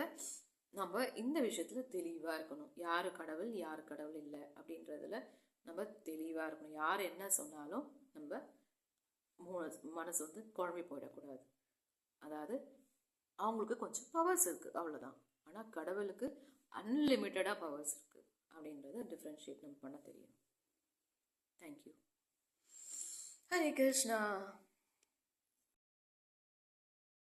நம்ம இந்த விஷயத்தில் தெளிவாக இருக்கணும். யார் கடவுள் யார் கடவுள் இல்லை அப்படின்றதுல நம்ம தெளிவாக இருக்கணும். யார் என்ன சொன்னாலும் நம்ம மனசு வந்து குழம்பி போயிடக்கூடாது. அதாவது அவங்களுக்கு கொஞ்சம் பவர்ஸ் இருக்குது அவ்வளோதான். ஆனால் கடவுளுக்கு அன்லிமிட்டடாக பவர்ஸ் இருக்குது அப்படின்றத டிஃப்ரென்ஷியேட் நம்ம பண்ண தெரியும். தேங்க்யூ. ஹரே கிருஷ்ணா.